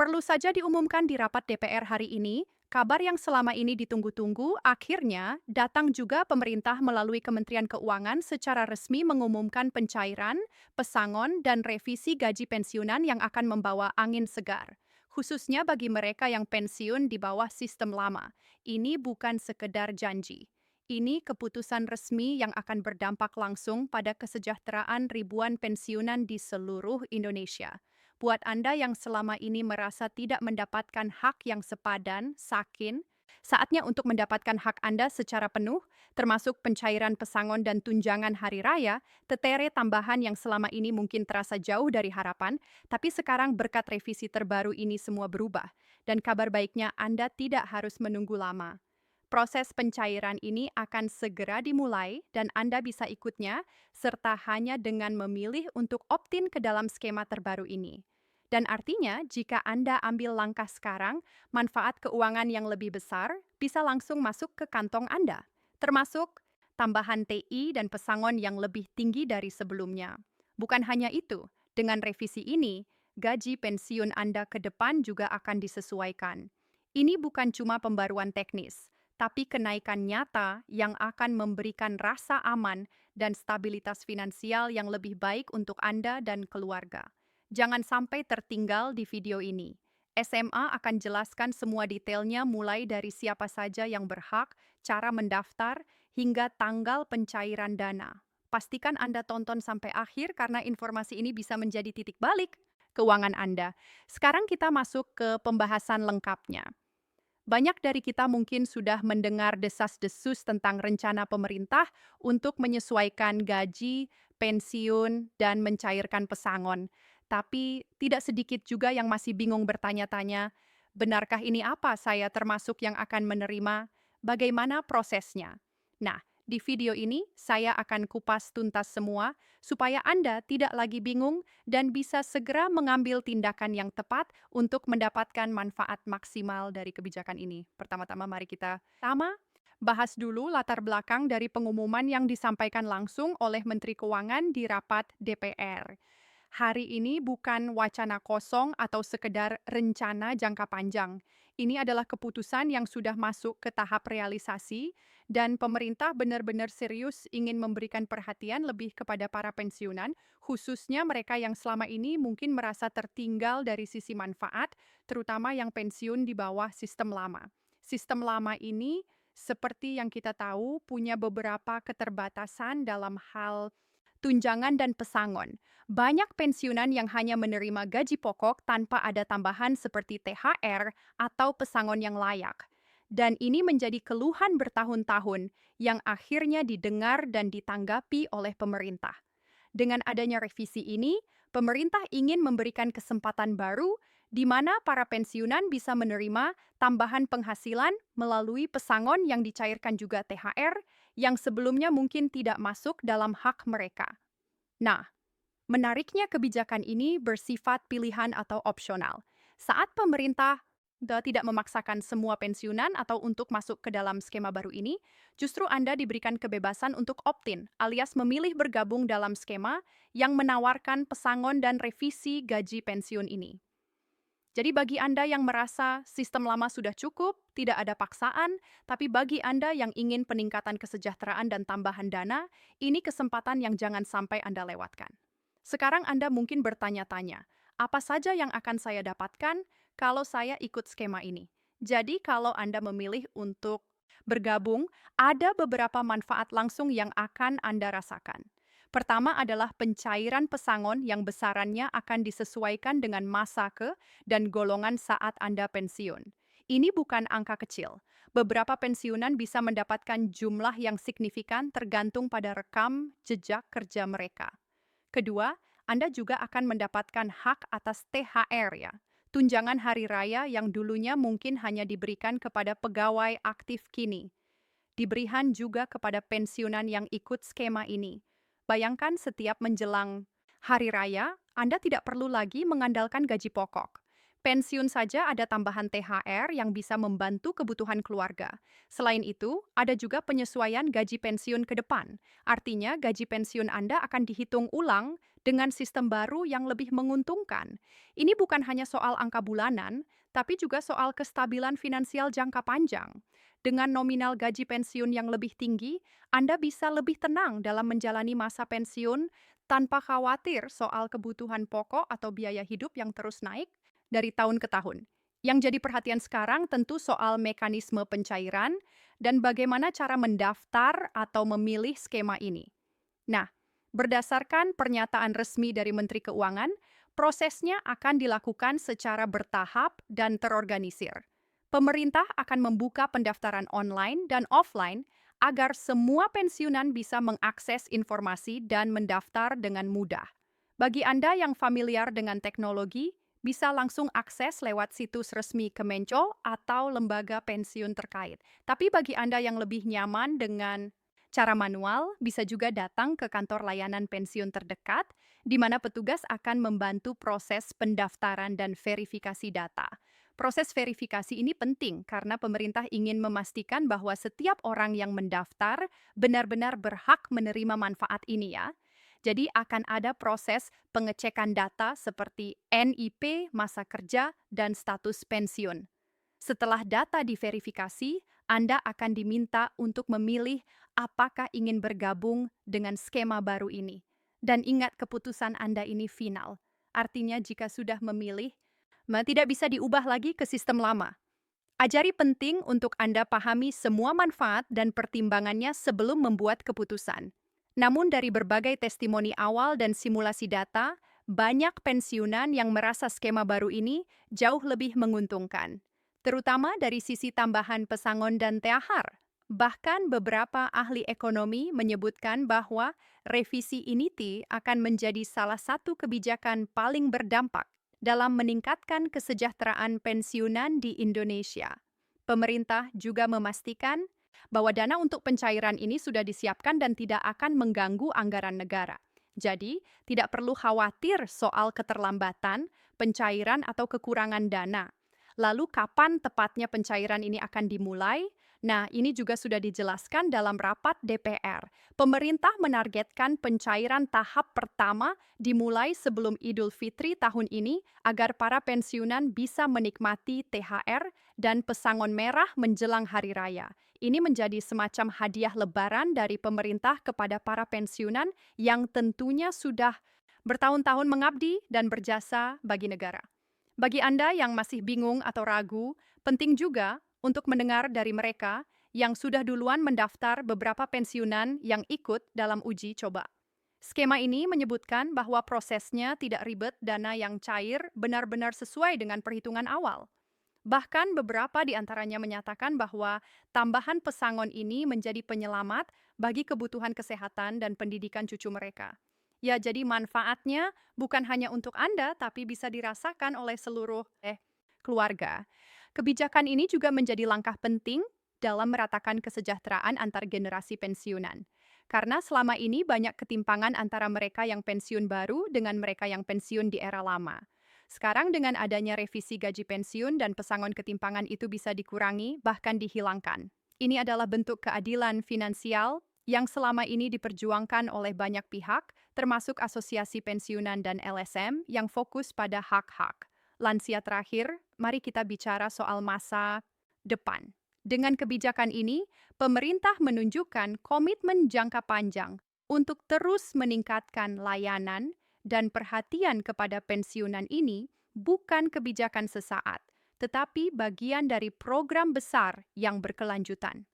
Perlu saja diumumkan di rapat DPR hari ini, kabar yang selama ini ditunggu-tunggu akhirnya datang juga pemerintah melalui Kementerian Keuangan secara resmi mengumumkan pencairan, pesangon, dan revisi gaji pensiunan yang akan membawa angin segar. Khususnya bagi mereka yang pensiun di bawah sistem lama. Ini bukan sekedar janji. Ini keputusan resmi yang akan berdampak langsung pada kesejahteraan ribuan pensiunan di seluruh Indonesia. Buat Anda yang selama ini merasa tidak mendapatkan hak yang sepadan, saatnya untuk mendapatkan hak Anda secara penuh, termasuk pencairan pesangon dan tunjangan hari raya, tetere tambahan yang selama ini mungkin terasa jauh dari harapan, tapi sekarang berkat revisi terbaru ini semua berubah. Dan kabar baiknya Anda tidak harus menunggu lama. Proses pencairan ini akan segera dimulai dan Anda bisa ikutnya, serta hanya dengan memilih untuk opt-in ke dalam skema terbaru ini. Dan artinya, jika Anda ambil langkah sekarang, manfaat keuangan yang lebih besar bisa langsung masuk ke kantong Anda, termasuk tambahan TI dan pesangon yang lebih tinggi dari sebelumnya. Bukan hanya itu, dengan revisi ini, gaji pensiun Anda ke depan juga akan disesuaikan. Ini bukan cuma pembaruan teknis, tapi kenaikan nyata yang akan memberikan rasa aman dan stabilitas finansial yang lebih baik untuk Anda dan keluarga. Jangan sampai tertinggal di video ini. SMA akan jelaskan semua detailnya mulai dari siapa saja yang berhak, cara mendaftar, hingga tanggal pencairan dana. Pastikan Anda tonton sampai akhir karena informasi ini bisa menjadi titik balik keuangan Anda. Sekarang kita masuk ke pembahasan lengkapnya. Banyak dari kita mungkin sudah mendengar desas-desus tentang rencana pemerintah untuk menyesuaikan gaji, pensiun, dan mencairkan pesangon. Tapi tidak sedikit juga yang masih bingung bertanya-tanya, benarkah ini apa saya termasuk yang akan menerima? Bagaimana prosesnya? Nah, di video ini saya akan kupas tuntas semua supaya Anda tidak lagi bingung dan bisa segera mengambil tindakan yang tepat untuk mendapatkan manfaat maksimal dari kebijakan ini. Pertama-tama mari kita bahas dulu latar belakang dari pengumuman yang disampaikan langsung oleh Menteri Keuangan di rapat DPR. Hari ini bukan wacana kosong atau sekedar rencana jangka panjang. Ini adalah keputusan yang sudah masuk ke tahap realisasi dan pemerintah benar-benar serius ingin memberikan perhatian lebih kepada para pensiunan, khususnya mereka yang selama ini mungkin merasa tertinggal dari sisi manfaat, terutama yang pensiun di bawah sistem lama. Sistem lama ini, seperti yang kita tahu, punya beberapa keterbatasan dalam hal tunjangan dan pesangon. Banyak pensiunan yang hanya menerima gaji pokok tanpa ada tambahan seperti THR atau pesangon yang layak. Dan ini menjadi keluhan bertahun-tahun yang akhirnya didengar dan ditanggapi oleh pemerintah. Dengan adanya revisi ini, pemerintah ingin memberikan kesempatan baru di mana para pensiunan bisa menerima tambahan penghasilan melalui pesangon yang dicairkan juga THR yang sebelumnya mungkin tidak masuk dalam hak mereka. Nah, menariknya kebijakan ini bersifat pilihan atau opsional. Saat pemerintah tidak memaksakan semua pensiunan atau untuk masuk ke dalam skema baru ini, justru Anda diberikan kebebasan untuk opt-in, alias memilih bergabung dalam skema yang menawarkan pesangon dan revisi gaji pensiun ini. Jadi bagi Anda yang merasa sistem lama sudah cukup, tidak ada paksaan, tapi bagi Anda yang ingin peningkatan kesejahteraan dan tambahan dana, ini kesempatan yang jangan sampai Anda lewatkan. Sekarang Anda mungkin bertanya-tanya, apa saja yang akan saya dapatkan kalau saya ikut skema ini? Jadi kalau Anda memilih untuk bergabung, ada beberapa manfaat langsung yang akan Anda rasakan. Pertama adalah pencairan pesangon yang besarannya akan disesuaikan dengan masa dan golongan saat Anda pensiun. Ini bukan angka kecil. Beberapa pensiunan bisa mendapatkan jumlah yang signifikan tergantung pada rekam jejak kerja mereka. Kedua, Anda juga akan mendapatkan hak atas THR ya, tunjangan hari raya yang dulunya mungkin hanya diberikan kepada pegawai aktif kini. Diberikan juga kepada pensiunan yang ikut skema ini. Bayangkan setiap menjelang hari raya, Anda tidak perlu lagi mengandalkan gaji pokok. Pensiun saja ada tambahan THR yang bisa membantu kebutuhan keluarga. Selain itu, ada juga penyesuaian gaji pensiun ke depan. Artinya, gaji pensiun Anda akan dihitung ulang dengan sistem baru yang lebih menguntungkan. Ini bukan hanya soal angka bulanan, tapi juga soal kestabilan finansial jangka panjang. Dengan nominal gaji pensiun yang lebih tinggi, Anda bisa lebih tenang dalam menjalani masa pensiun tanpa khawatir soal kebutuhan pokok atau biaya hidup yang terus naik dari tahun ke tahun. Yang jadi perhatian sekarang tentu soal mekanisme pencairan dan bagaimana cara mendaftar atau memilih skema ini. Nah, berdasarkan pernyataan resmi dari Menteri Keuangan, prosesnya akan dilakukan secara bertahap dan terorganisir. Pemerintah akan membuka pendaftaran online dan offline agar semua pensiunan bisa mengakses informasi dan mendaftar dengan mudah. Bagi Anda yang familiar dengan teknologi, bisa langsung akses lewat situs resmi Kemenko atau lembaga pensiun terkait. Tapi bagi Anda yang lebih nyaman dengan cara manual, bisa juga datang ke kantor layanan pensiun terdekat, di mana petugas akan membantu proses pendaftaran dan verifikasi data. Proses verifikasi ini penting karena pemerintah ingin memastikan bahwa setiap orang yang mendaftar benar-benar berhak menerima manfaat ini ya. Jadi akan ada proses pengecekan data seperti NIP, masa kerja, dan status pensiun. Setelah data diverifikasi, Anda akan diminta untuk memilih apakah ingin bergabung dengan skema baru ini. Dan ingat keputusan Anda ini final. Artinya jika sudah memilih, tidak bisa diubah lagi ke sistem lama. Ajari penting untuk Anda pahami semua manfaat dan pertimbangannya sebelum membuat keputusan. Namun dari berbagai testimoni awal dan simulasi data, banyak pensiunan yang merasa skema baru ini jauh lebih menguntungkan, terutama dari sisi tambahan pesangon dan THR. Bahkan beberapa ahli ekonomi menyebutkan bahwa revisi ini akan menjadi salah satu kebijakan paling berdampak dalam meningkatkan kesejahteraan pensiunan di Indonesia. Pemerintah juga memastikan bahwa dana untuk pencairan ini sudah disiapkan dan tidak akan mengganggu anggaran negara. Jadi, tidak perlu khawatir soal keterlambatan, pencairan, atau kekurangan dana. Lalu, kapan tepatnya pencairan ini akan dimulai? Nah, ini juga sudah dijelaskan dalam rapat DPR. Pemerintah menargetkan pencairan tahap pertama dimulai sebelum Idul Fitri tahun ini agar para pensiunan bisa menikmati THR dan pesangon merah menjelang hari raya. Ini menjadi semacam hadiah lebaran dari pemerintah kepada para pensiunan yang tentunya sudah bertahun-tahun mengabdi dan berjasa bagi negara. Bagi Anda yang masih bingung atau ragu, penting juga untuk mendengar dari mereka yang sudah duluan mendaftar beberapa pensiunan yang ikut dalam uji coba. Skema ini menyebutkan bahwa prosesnya tidak ribet, dana yang cair benar-benar sesuai dengan perhitungan awal. Bahkan beberapa di antaranya menyatakan bahwa tambahan pesangon ini menjadi penyelamat bagi kebutuhan kesehatan dan pendidikan cucu mereka. Ya, jadi manfaatnya bukan hanya untuk Anda, tapi bisa dirasakan oleh seluruh keluarga. Kebijakan ini juga menjadi langkah penting dalam meratakan kesejahteraan antar generasi pensiunan. Karena selama ini banyak ketimpangan antara mereka yang pensiun baru dengan mereka yang pensiun di era lama. Sekarang dengan adanya revisi gaji pensiun dan pesangon ketimpangan itu bisa dikurangi, bahkan dihilangkan. Ini adalah bentuk keadilan finansial yang selama ini diperjuangkan oleh banyak pihak, termasuk Asosiasi Pensiunan dan LSM yang fokus pada hak-hak lansia terakhir. Mari kita bicara soal masa depan. Dengan kebijakan ini, pemerintah menunjukkan komitmen jangka panjang untuk terus meningkatkan layanan dan perhatian kepada pensiunan ini bukan kebijakan sesaat, tetapi bagian dari program besar yang berkelanjutan.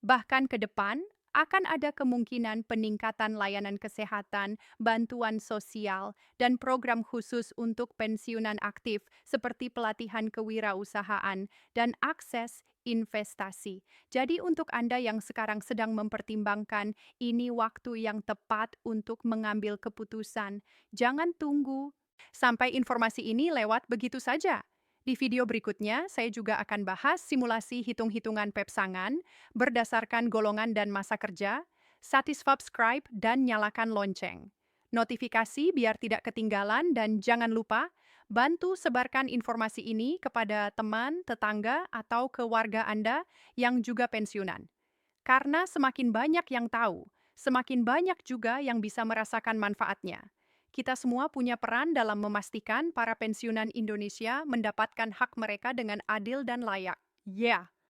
Bahkan ke depan, akan ada kemungkinan peningkatan layanan kesehatan, bantuan sosial, dan program khusus untuk pensiunan aktif seperti pelatihan kewirausahaan dan akses investasi. Jadi untuk Anda yang sekarang sedang mempertimbangkan, ini waktu yang tepat untuk mengambil keputusan. Jangan tunggu sampai informasi ini lewat begitu saja. Di video berikutnya, saya juga akan bahas simulasi hitung-hitungan pepsangan berdasarkan golongan dan masa kerja. Subscribe dan nyalakan lonceng notifikasi biar tidak ketinggalan, dan jangan lupa Bantu sebarkan informasi ini kepada teman, tetangga, atau keluarga Anda yang juga pensiunan. Karena semakin banyak yang tahu, semakin banyak juga yang bisa merasakan manfaatnya. Kita semua punya peran dalam memastikan para pensiunan Indonesia mendapatkan hak mereka dengan adil dan layak. Ya.